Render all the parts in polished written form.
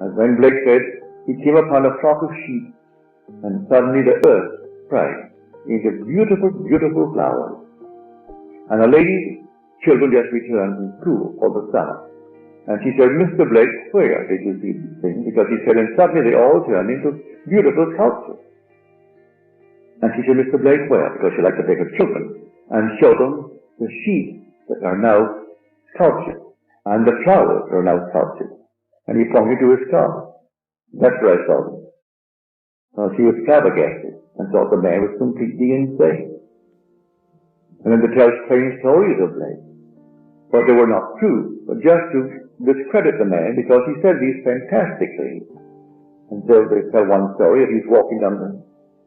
And when Blake said, he came upon a flock of sheep, and suddenly the earth sprang into beautiful, beautiful flowers. And a lady's children just returned from school for the summer. And she said, Mr. Blake, where did you see these things? Because he said, and suddenly they all turned into beautiful sculptures. And she said, Mr. Blake, where? Because she liked to take her children and show them the sheep that are now sculptured, and the flowers are now sculptured. And he pointed to his car. That's where I saw them. So she was flabbergasted and thought the man was completely insane. And then to tell strange stories of Blake. But they were not true, but just to discredit the man because he said these fantastic things. And so they tell one story that he's walking down the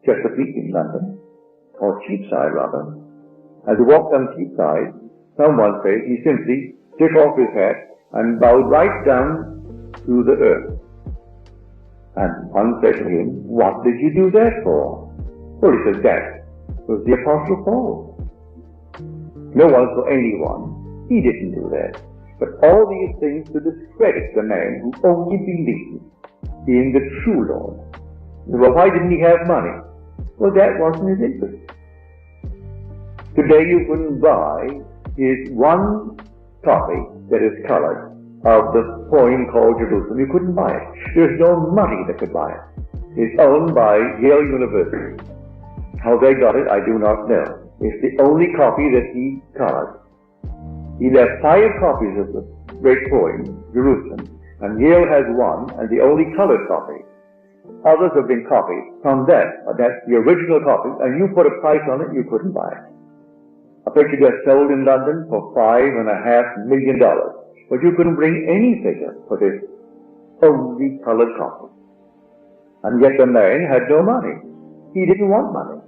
Chesapeake in London, or Cheapside rather. As he walked down Cheapside, someone said he simply took off his hat and bowed right down to the earth. And one said to him, what did you do that for? Well, he said, that was the Apostle Paul. No one saw anyone. He didn't do that. But all these things to discredit the man who only believed in the true Lord. Well, why didn't he have money? Well, that wasn't his interest. Today you couldn't buy his one copy that is colored of the poem called Jerusalem. You couldn't buy it. There's no money that could buy it. It's owned by Yale University. How they got it, I do not know. It's the only copy that he colored. He left 5 copies of the great poem, Jerusalem, and Yale has one, and the only colored copy. Others have been copied from that, but that's the original copy, and you put a price on it, you couldn't buy it. A picture gets sold in London for $5.5 million, but you couldn't bring any figure for this only colored copy. And yet the man had no money. He didn't want money.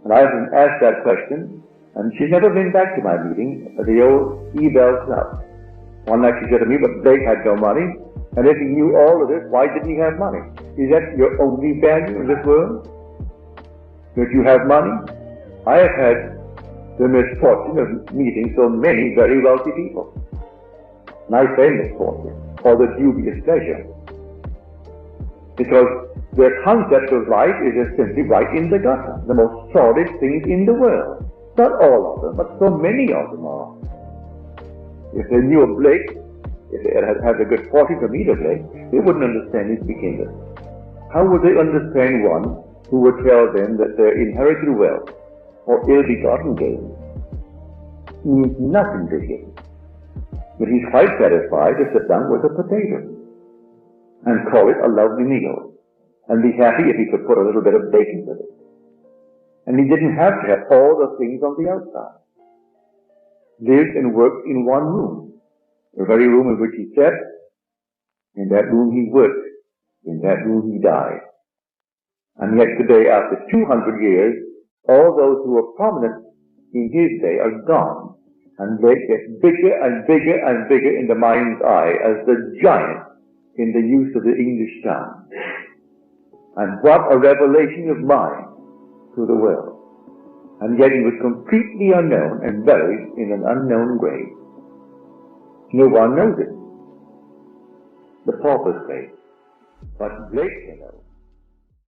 And I've been asked that question, and she's never been back to my meeting at the old Ebel Club. One night she said to me, but Blake had no money, and if he knew all of this, why didn't he have money? Is that your only value in this world? That you have money? I have had the misfortune of meeting so many very wealthy people. And I say misfortune, or the dubious pleasure. Because their concept of life is just simply right in the gutter, the most sordid things in the world. Not all of them, but so many of them are. If they knew of Blake, if they had a good fortune to meet a Blake, they wouldn't understand his behavior. How would they understand one who would tell them that their inherited wealth or ill-begotten gain means nothing to him? But he's quite satisfied to sit down with a potato and call it a lovely meal, and be happy if he could put a little bit of bacon with it. And he didn't have to have all the things on the outside. Lived and worked in one room, the very room in which he sat. In that room he worked. In that room he died. And yet today, after 200 years, all those who were prominent in his day are gone. And they get bigger and bigger and bigger in the mind's eye as the giant in the use of the English tongue. And what a revelation of mind to the world. And yet he was completely unknown and buried in an unknown grave. No one knows it. The pauper's grave. But Blake, you know,